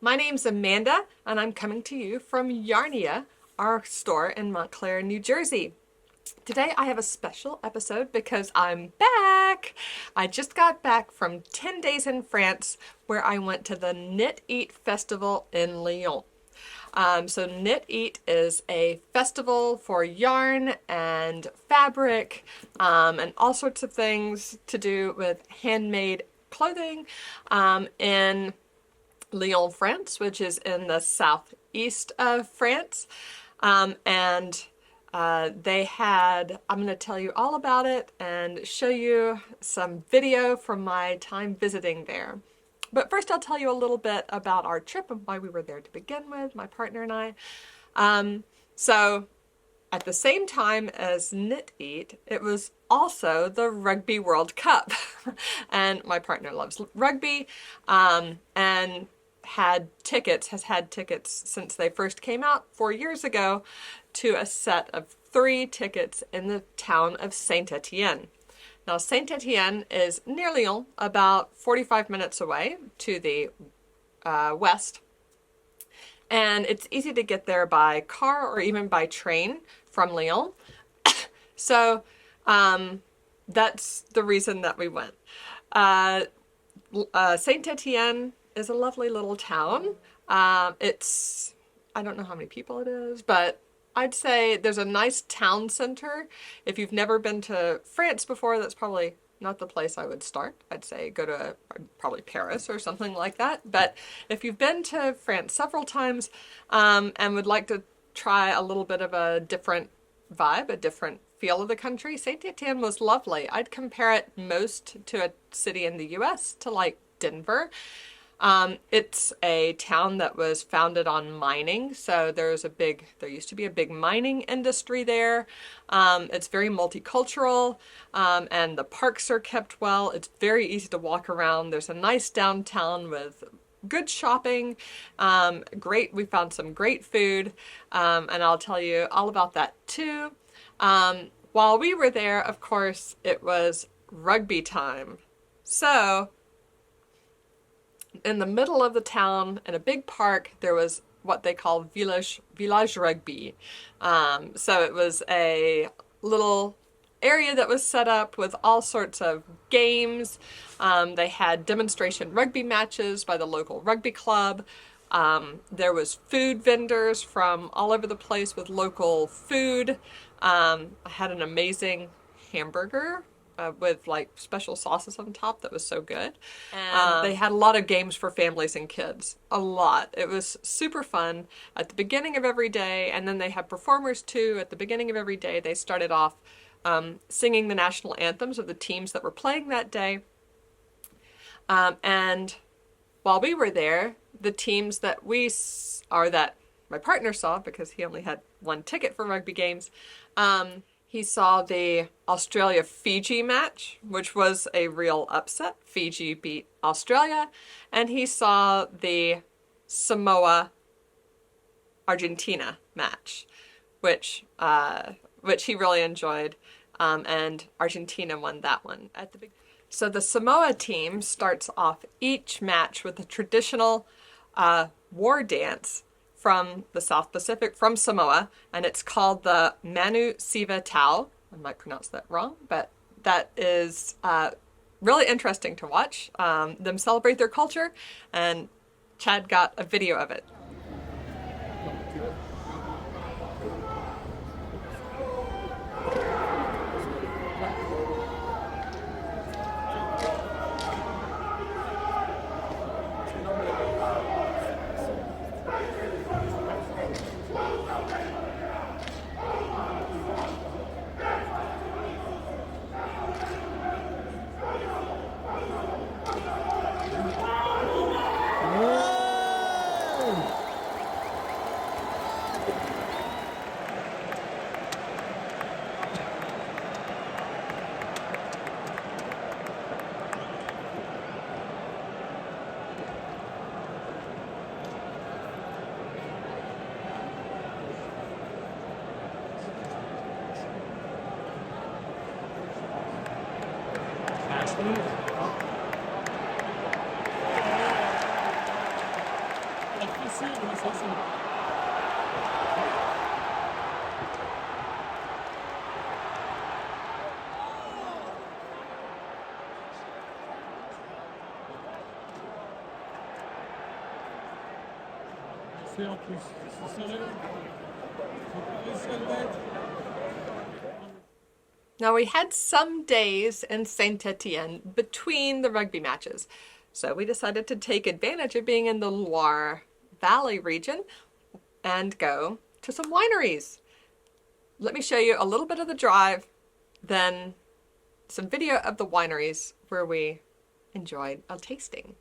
My name's Amanda, and I'm coming to you from Yarnia, our store in Montclair, New Jersey. Today I have a special episode because I'm back! I just got back from 10 days in France where I went to the Knit Eat Festival in Lyon. So Knit Eat is a festival for yarn and fabric and all sorts of things to do with handmade clothing in Lyon, France, which is in the southeast of France. They had, I'm going to tell you all about it and show you some video from my time visiting there. But first I'll tell you a little bit about our trip and why we were there to begin with, my partner and I. So at the same time as Knit Eat, it was also the Rugby World Cup. And my partner loves rugby and has had tickets since they first came out 4 years ago to a set of 3 tickets in the town of Sttienne. Now, Sttienne is near Lyon, about 45 minutes away to the west. And it's easy to get there by car or even by train from Lyon. So that's the reason that we went. Sttienne is a lovely little town. I don't know how many people it is, but I'd say there's a nice town center. If you've never been to France before, that's probably not the place I would start. I'd say go to probably Paris or something like that. But if you've been to France several times and would like to try a little bit of a different vibe, a different feel of the country, Sttienne was lovely. I'd compare it most to a city in the US, to like Denver. It's a town that was founded on mining, so there used to be a big mining industry there. It's very multicultural, and the parks are kept well. It's very easy to walk around. There's a nice downtown with good shopping, we found some great food, and I'll tell you all about that too. While we were there, of course, it was rugby time. So in the middle of the town, in a big park, there was what they call village rugby. So it was a little area that was set up with all sorts of games. They had demonstration rugby matches by the local rugby club. There was food vendors from all over the place with local food. I had an amazing hamburger with like special sauces on top that was so good. And they had a lot of games for families and kids. A lot. It was super fun at the beginning of every day, and then they had performers too. At the beginning of every day, they started off singing the national anthems of the teams that were playing that day. And while we were there, the teams that my partner saw, because he only had one ticket for rugby games, he saw the Australia-Fiji match, which was a real upset. Fiji beat Australia. And he saw the Samoa-Argentina match, which he really enjoyed. And Argentina won that one at the beginning. So the Samoa team starts off each match with a traditional war dance from the South Pacific, from Samoa, and it's called the Manu Siva Tau. I might pronounce that wrong, but that is really interesting to watch them celebrate their culture, and Chad got a video of it. Now we had some days in Saint-Étienne between the rugby matches, so we decided to take advantage of being in the Loire Valley region and go to some wineries. Let me show you a little bit of the drive, then some video of the wineries where we enjoyed a tasting.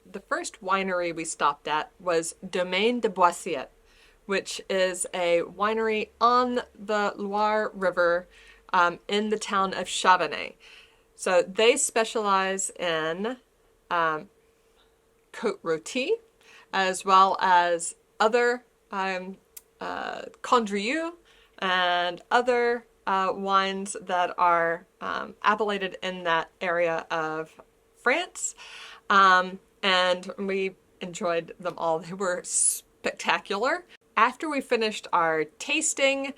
The first winery we stopped at was Domaine de Boissiet, which is a winery on the Loire River in the town of Chabanais. So they specialize in Côte Rôtie, as well as other Condrieu and other wines that are appellated in that area of France. And we enjoyed them all. They were spectacular. After we finished our tasting,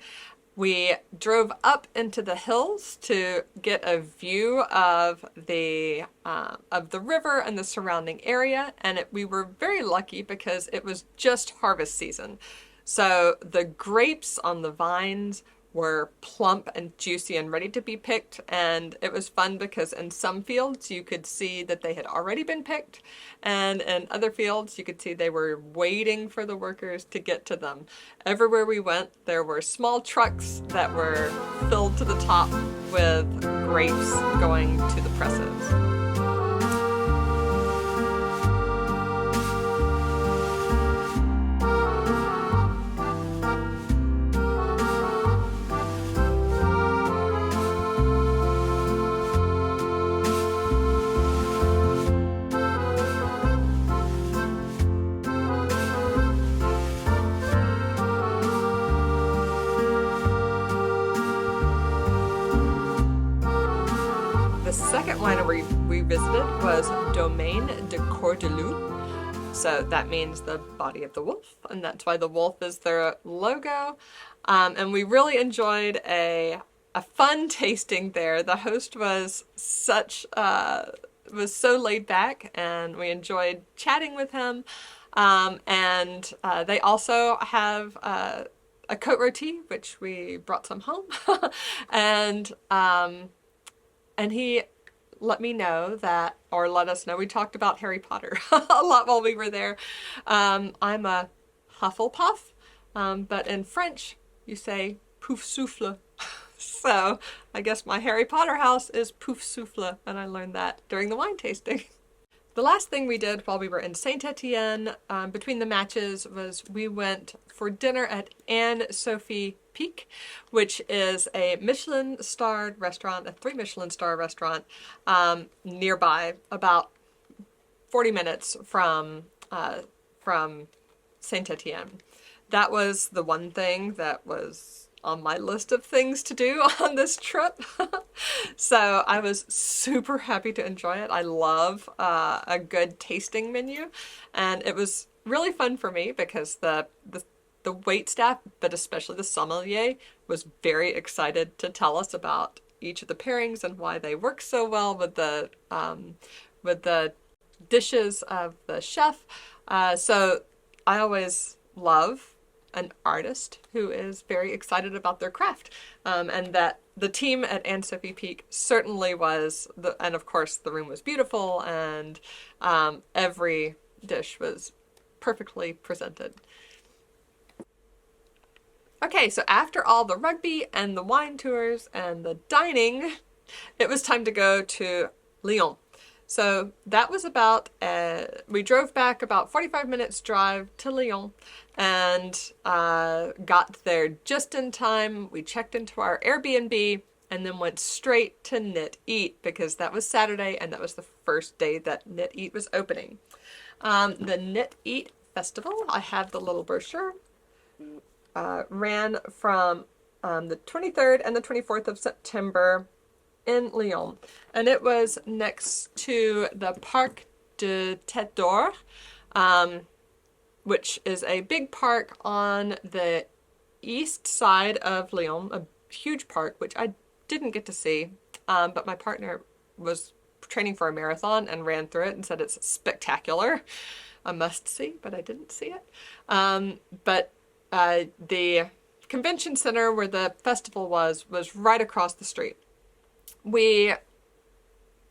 we drove up into the hills to get a view of the river and the surrounding area, and we were very lucky because it was just harvest season. So the grapes on the vines were plump and juicy and ready to be picked, and it was fun because in some fields you could see that they had already been picked, and in other fields you could see they were waiting for the workers to get to them. Everywhere we went there were small trucks that were filled to the top with grapes going to the presses. The second winery we visited was Domaine de Cordelou. So that means the body of the wolf, and that's why the wolf is their logo. And we really enjoyed a fun tasting there. The host was was so laid back, and we enjoyed chatting with him. And they also have a Côte Rôtie, which we brought some home, and he let me know that, or let us know. We talked about Harry Potter a lot while we were there. I'm a Hufflepuff, but in French you say pouf souffle. So I guess my Harry Potter house is pouf souffle, and I learned that during the wine tasting. The last thing we did while we were in Saint Étienne, between the matches, was we went for dinner at Sophie Peak, which is a Michelin-starred restaurant, a 3 Michelin-star restaurant, nearby, about 40 minutes from Saint Étienne. That was the one thing that was on my list of things to do on this trip. So I was super happy to enjoy it. I love a good tasting menu, and it was really fun for me because the wait staff, but especially the sommelier, was very excited to tell us about each of the pairings and why they work so well with the dishes of the chef. So I always love an artist who is very excited about their craft, and that the team at Sophie Peak certainly was. And of course the room was beautiful, and every dish was perfectly presented. Okay, so after all the rugby and the wine tours and the dining, it was time to go to Lyon. So that was about, we drove back about 45 minutes drive to Lyon, and got there just in time. We checked into our Airbnb and then went straight to Knit Eat, because that was Saturday and that was the first day that Knit Eat was opening. The Knit Eat Festival, I have the little brochure, ran from the 23rd and the 24th of September in Lyon, and it was next to the Parc de Tête d'Or, which is a big park on the east side of Lyon, a huge park, which I didn't get to see, but my partner was training for a marathon and ran through it and said it's spectacular. A must see, but I didn't see it. But the convention center where the festival was right across the street. We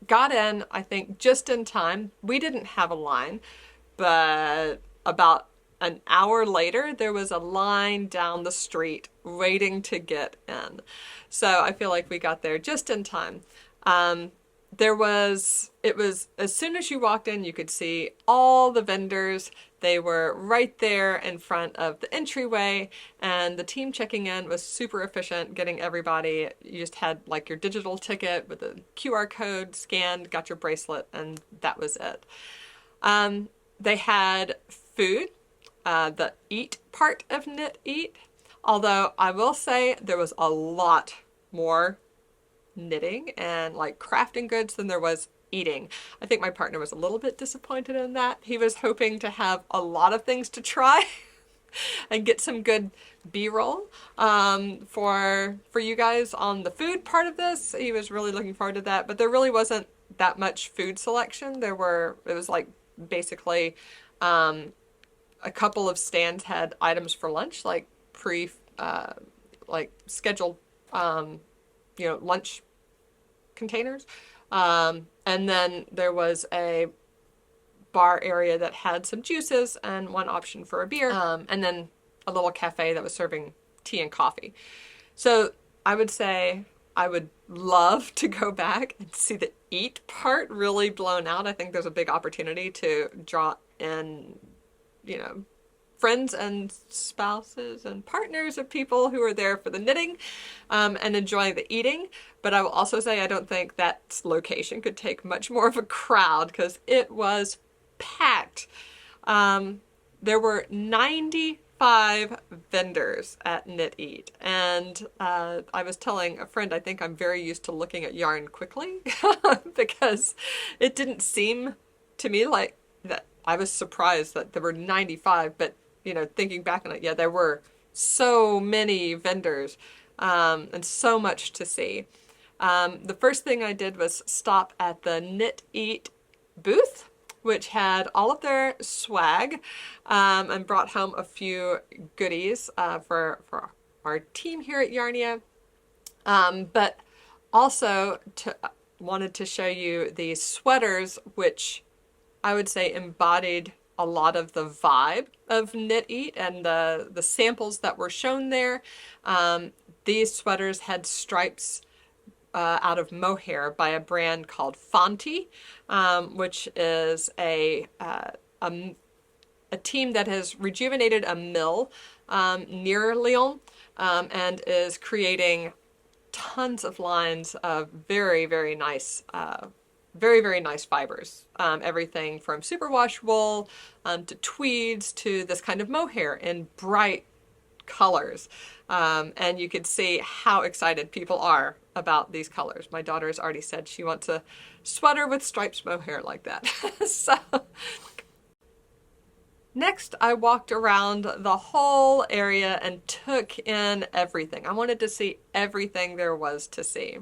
got in, I think, just in time. We didn't have a line, but about an hour later, there was a line down the street waiting to get in. So I feel like we got there just in time. It was, as soon as you walked in, you could see all the vendors. They were right there in front of the entryway, and the team checking in was super efficient, getting everybody. You just had like your digital ticket with a QR code scanned, got your bracelet, and that was it. They had food, the eat part of Knit Eat, although I will say there was a lot more knitting and like crafting goods than there was eating. I think my partner was a little bit disappointed in that. He was hoping to have a lot of things to try and get some good B-roll for you guys on the food part of this. He was really looking forward to that, but there really wasn't that much food selection. It was like basically a couple of stands had items for lunch, like like scheduled lunch containers. And then there was a bar area that had some juices and one option for a beer, and then a little cafe that was serving tea and coffee. So I would say I would love to go back and see the eat part really blown out. I think there's a big opportunity to draw in, friends and spouses and partners of people who are there for the knitting and enjoying the eating. But I will also say I don't think that location could take much more of a crowd because it was packed. There were 95 vendors at Knit Eat, and I was telling a friend I think I'm very used to looking at yarn quickly because it didn't seem to me like that. I was surprised that there were 95, but thinking back on it, yeah, there were so many vendors and so much to see. The first thing I did was stop at the Knit Eat booth, which had all of their swag, and brought home a few goodies for our team here at Yarnia. But also wanted to show you these sweaters, which I would say embodied a lot of the vibe of Knit Eat and the samples that were shown there. These sweaters had stripes out of mohair by a brand called Fonte, which is a team that has rejuvenated a mill near Lyon and is creating tons of lines of very, very nice fibers. Everything from superwash wool to tweeds to this kind of mohair in bright colors. And you could see how excited people are about these colors. My daughter has already said she wants a sweater with stripes mohair like that. So next, I walked around the whole area and took in everything. I wanted to see everything there was to see.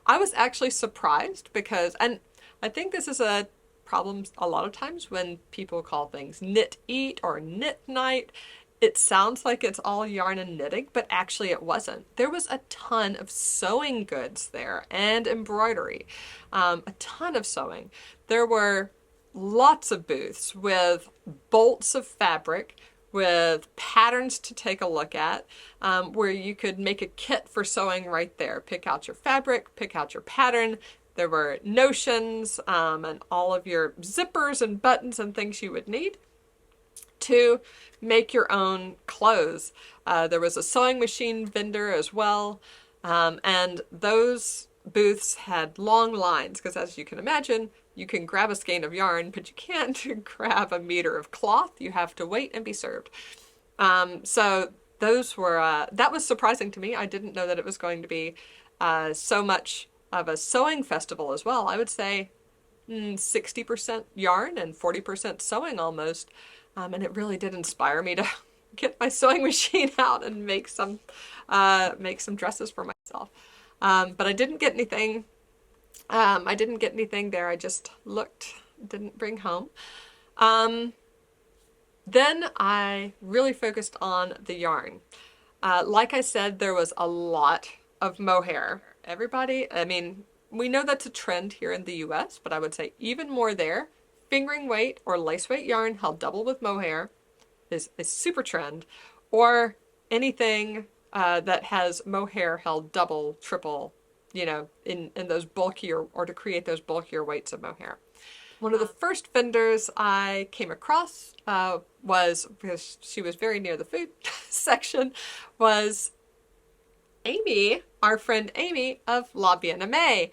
I was actually surprised because, and I think this is a problem a lot of times when people call things Knit Eat or Knit Night. It sounds like it's all yarn and knitting, but actually it wasn't. There was a ton of sewing goods there and embroidery, a ton of sewing. There were lots of booths with bolts of fabric, with patterns to take a look at, where you could make a kit for sewing right there. Pick out your fabric, pick out your pattern. There were notions and all of your zippers and buttons and things you would need to make your own clothes. There was a sewing machine vendor as well, and those booths had long lines because, as you can imagine, you can grab a skein of yarn, but you can't grab a meter of cloth. You have to wait and be served. So those were, that was surprising to me. I didn't know that it was going to be so much of a sewing festival as well. I would say 60% yarn and 40% sewing almost. And it really did inspire me to get my sewing machine out and make some dresses for myself. But I didn't get anything. I didn't get anything there. I just looked, didn't bring home. Then I really focused on the yarn. Like I said, there was a lot of mohair. Everybody, I mean, we know that's a trend here in the US, but I would say even more there. Fingering weight or lace weight yarn held double with mohair is a super trend, or anything that has mohair held double, triple, you know, in those bulkier, or to create those bulkier weights of mohair. One of the first vendors I came across was, because she was very near the food section, was Amy, our friend Amy of La Bien-Aimée.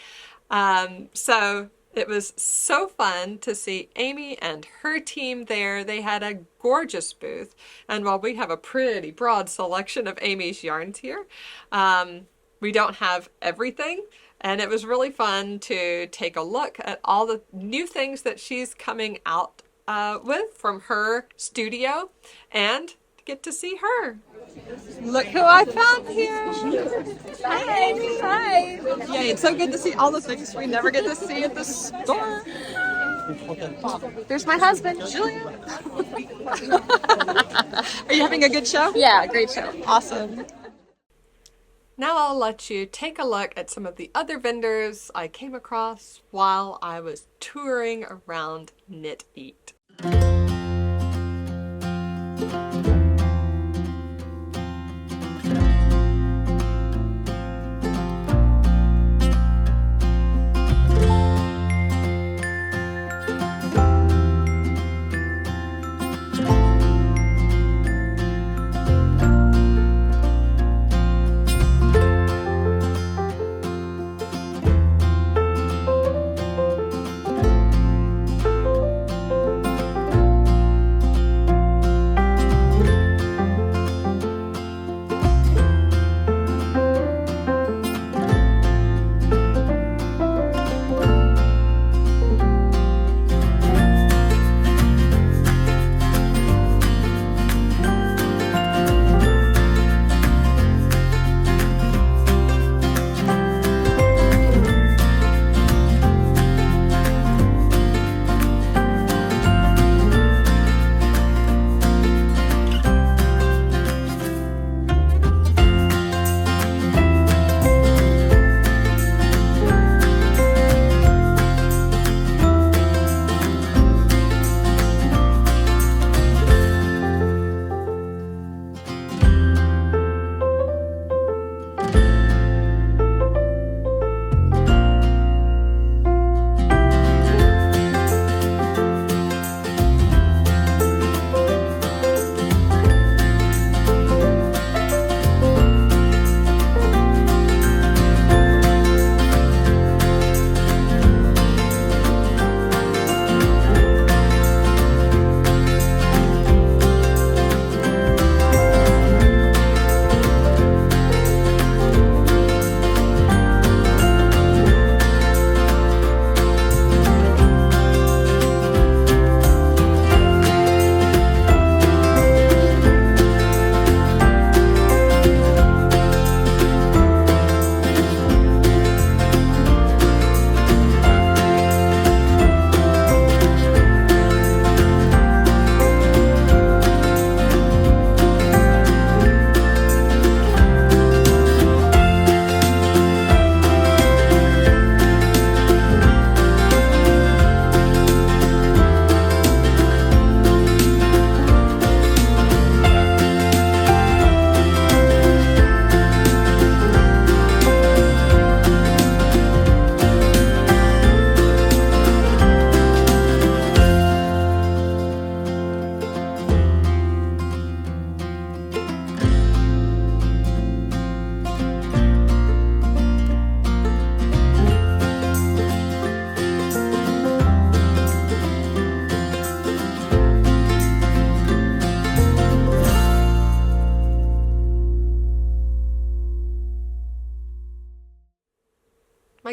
So it was so fun to see Amy and her team there. They had a gorgeous booth, and while we have a pretty broad selection of Amy's yarns here, we don't have everything, and it was really fun to take a look at all the new things that she's coming out with from her studio and get to see her. Look who I found here! Hi! Hi! Yay, it's so good to see all the things we never get to see at the store. There's my husband, Julian. Are you having a good show? Yeah, great show. Awesome. Now I'll let you take a look at some of the other vendors I came across while I was touring around Knit Eat.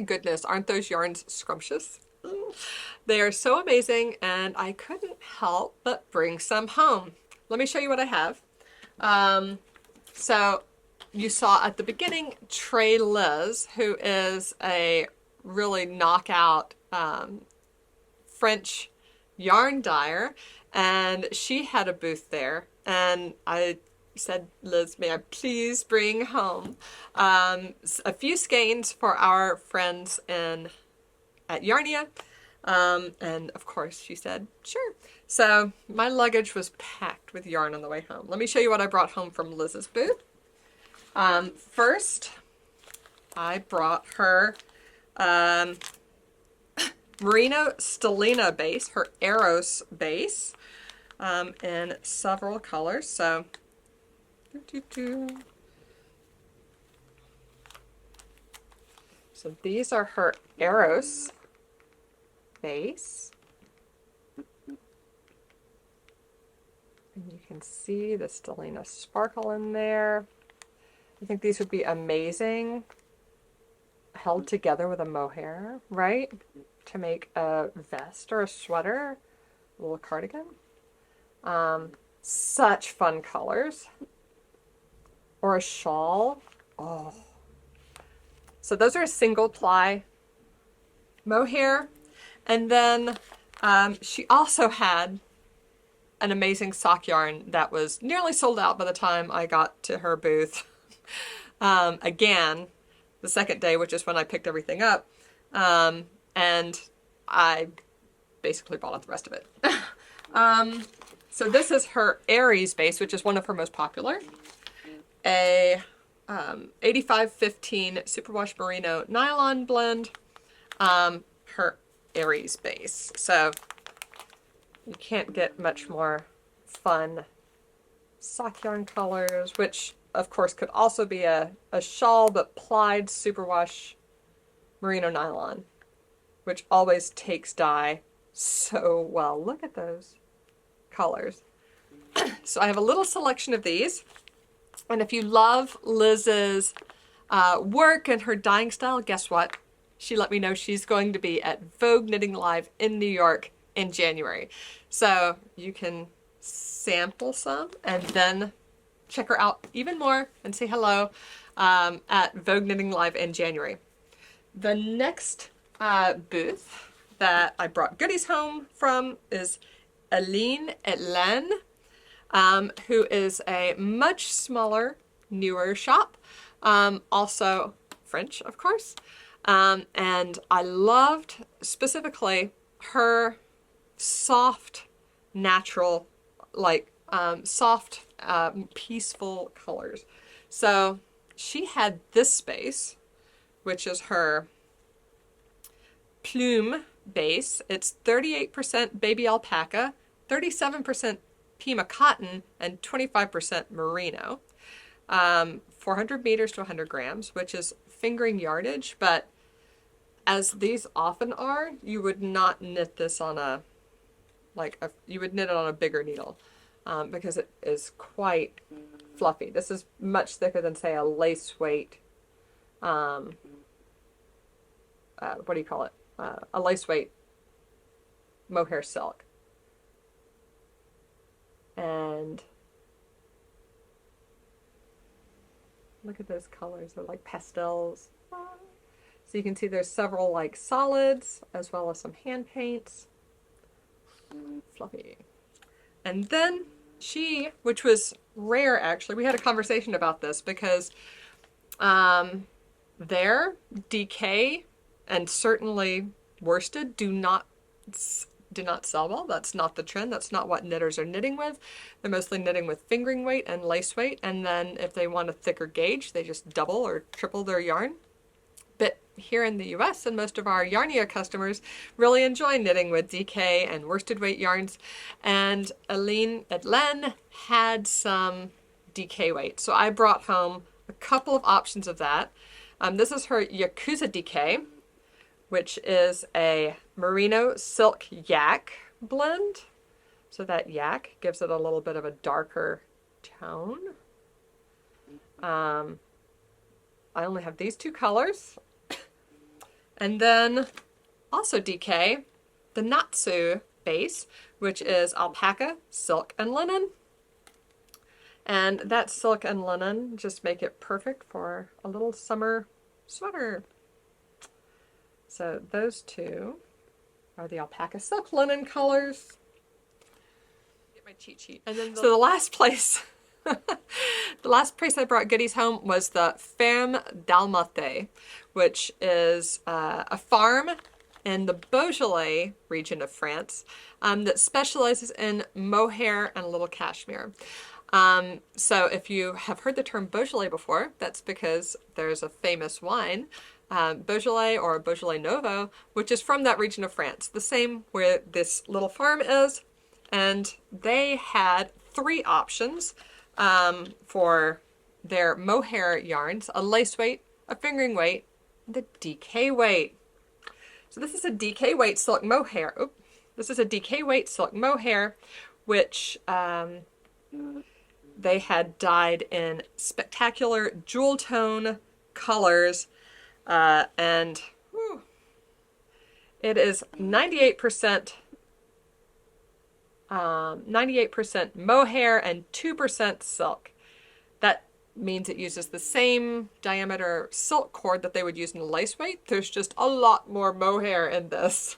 goodness, aren't those yarns scrumptious? They are so amazing, and I couldn't help but bring some home. Let me show you what I have. So you saw at the beginning Trey Liz, who is a really knockout French yarn dyer, and she had a booth there, and I said, Liz, may I please bring home a few skeins for our friends at Yarnia. And of course she said, sure. So my luggage was packed with yarn on the way home. Let me show you what I brought home from Liz's booth. First, I brought her Merino Stellina base, her Eros base, in several colors. So, so these are her Eros base. And you can see the Stellina sparkle in there. I think these would be amazing held together with a mohair, right? To make a vest or a sweater, a little cardigan. Such fun colors. Or a shawl. Oh. So those are a single ply mohair. And then she also had an amazing sock yarn that was nearly sold out by the time I got to her booth. Again, the second day, which is when I picked everything up. And I basically bought out the rest of it. So this is her Aries base, which is one of her most popular. A 8515 Superwash Merino Nylon blend. Her Aries base. So you can't get much more fun sock yarn colors, which of course could also be a shawl, but plied superwash merino nylon, which always takes dye so well. Look at those colors. So I have a little selection of these. And if you love Liz's work and her dyeing style, guess what? She let me know she's going to be at Vogue Knitting Live in New York in January. So you can sample some and then check her out even more and say hello at Vogue Knitting Live in January. The next booth that I brought goodies home from is Étienne, who is a much smaller, newer shop. Also French, of course. And I loved specifically her soft, natural, soft, peaceful colors. So she had this space, which is her plume base. It's 38% baby alpaca, 37% Pima cotton, and 25% merino. 400 meters to 100 grams, which is fingering yardage, but as these often are, you would not knit this on you would knit it on a bigger needle because it is quite fluffy. This is much thicker than, say, a lace weight, what do you call it? A lace weight mohair silk. And look at those colors. They're like pastels. So you can see there's several like solids as well as some hand paints. Fluffy. And then she, which was rare actually, we had a conversation about this because their DK and certainly worsted do not sell well. That's not the trend. That's not what knitters are knitting with. They're mostly knitting with fingering weight and lace weight, and then if they want a thicker gauge, they just double or triple their yarn. But here in the US, and most of our Yarnia customers really enjoy knitting with DK and worsted weight yarns, and Étienne had some DK weight. So I brought home a couple of options of that. This is her Yakuza DK, which is a merino silk yak blend. So that yak gives it a little bit of a darker tone. I only have these two colors. And then also DK, the Natsu base, which is alpaca, silk, and linen. And that silk and linen just make it perfect for a little summer sweater. So those two are the alpaca silk linen colors. Get my cheat sheet. And then so the last place, the last place I brought goodies home was the Ferme d'Almaty, which is a farm in the Beaujolais region of France that specializes in mohair and little cashmere. So if you have heard the term Beaujolais before, that's because there's a famous wine, Beaujolais or Beaujolais Nouveau, which is from that region of France, the same where this little farm is. And they had 3 options for their mohair yarns: a lace weight, a fingering weight, and a DK weight. So this is a DK weight silk mohair. Oops. This is a DK weight silk mohair, which they had dyed in spectacular jewel tone colors, and whew, it is 98% mohair and 2% silk. That means it uses the same diameter silk cord that they would use in a lace weight. There's just a lot more mohair in this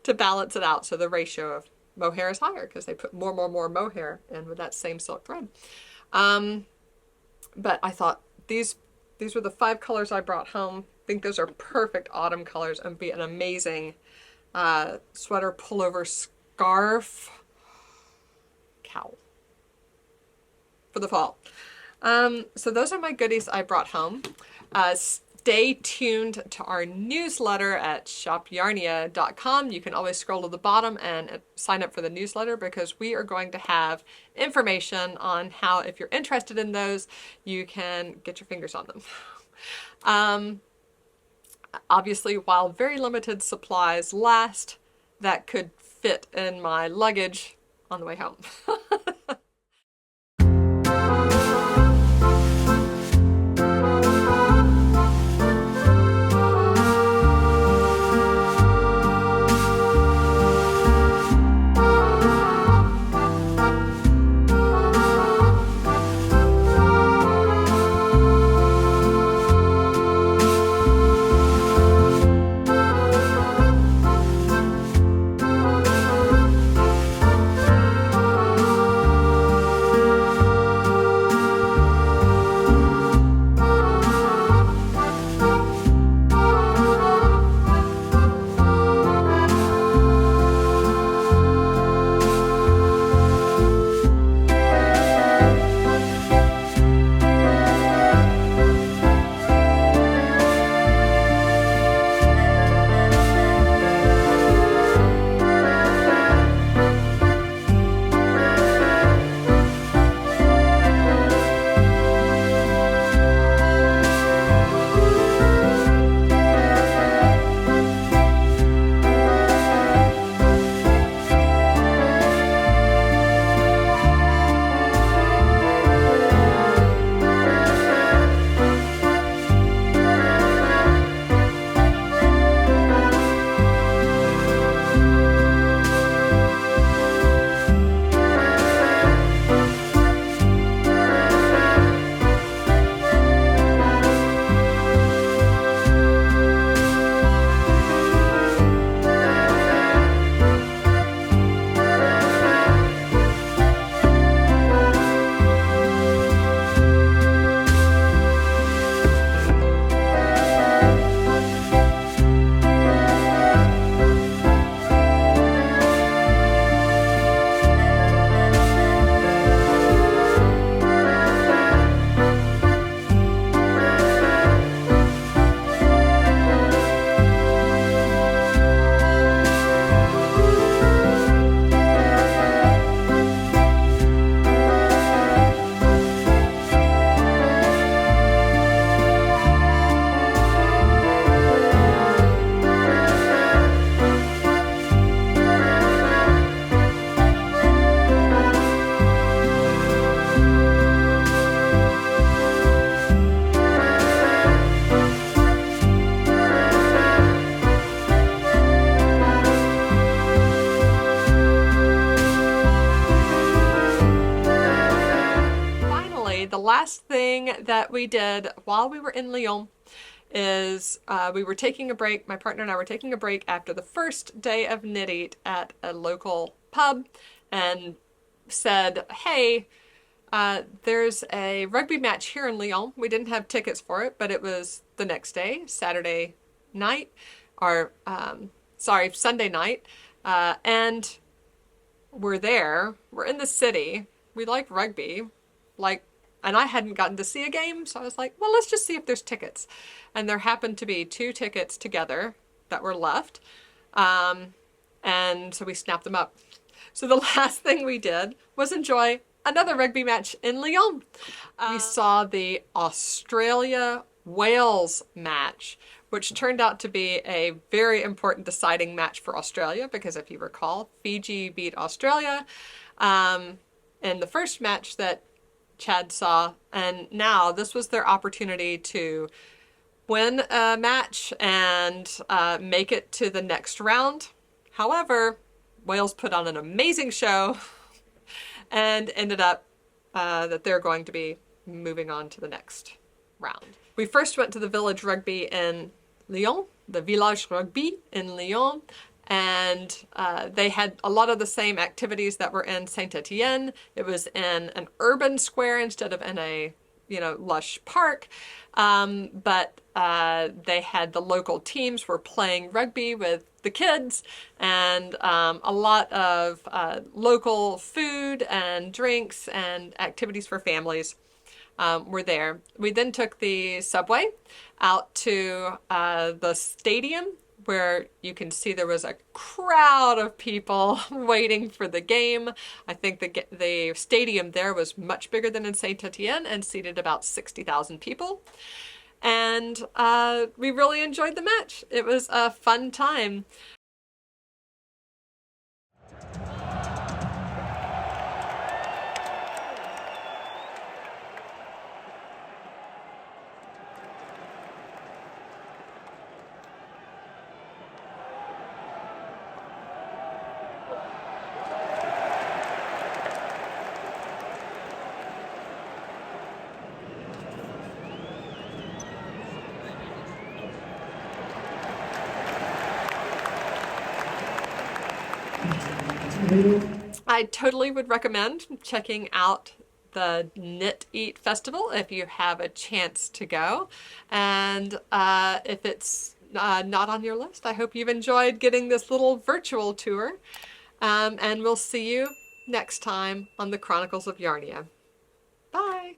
to balance it out. So the ratio of mohair is higher because they put more mohair in with that same silk thread. But I thought these were the 5 colors I brought home. I think those are perfect autumn colors and be an amazing sweater, pullover, scarf, cowl for the fall. So those are my goodies I brought home. Stay tuned to our newsletter at shopyarnia.com. You can always scroll to the bottom and sign up for the newsletter, because we are going to have information on how, if you're interested in those, you can get your fingers on them. Obviously, while very limited supplies last, that could fit in my luggage on the way home. last thing that we did while we were in Lyon is we were taking a break. My partner and I were taking a break after the first day of knit eat at a local pub and said, hey, there's a rugby match here in Lyon. We didn't have tickets for it, but it was the next day, Saturday night, or Sunday night. And we're there. We're in the city. We like rugby. And I hadn't gotten to see a game, so I was like, well, let's just see if there's tickets. And there happened to be 2 tickets together that were left. And so we snapped them up. So the last thing we did was enjoy another rugby match in Lyon. We saw the Australia-Wales match, which turned out to be a very important deciding match for Australia because if you recall, Fiji beat Australia in the first match that Chad saw, and now this was their opportunity to win a match and make it to the next round. However, Wales put on an amazing show and ended up that they're going to be moving on to the next round. We first went to the Village Rugby in Lyon, the Village Rugby in Lyon, and they had a lot of the same activities that were in Sttienne. It was in an urban square instead of in a, lush park. But they had the local teams were playing rugby with the kids, and a lot of local food and drinks and activities for families were there. We then took the subway out to the stadium, where you can see there was a crowd of people waiting for the game. I think the stadium there was much bigger than in Saint-Étienne and seated about 60,000 people. And we really enjoyed the match. It was a fun time. I totally would recommend checking out the Knit Eat Festival if you have a chance to go. And if it's not on your list, I hope you've enjoyed getting this little virtual tour. And we'll see you next time on the Chronicles of Yarnia. Bye!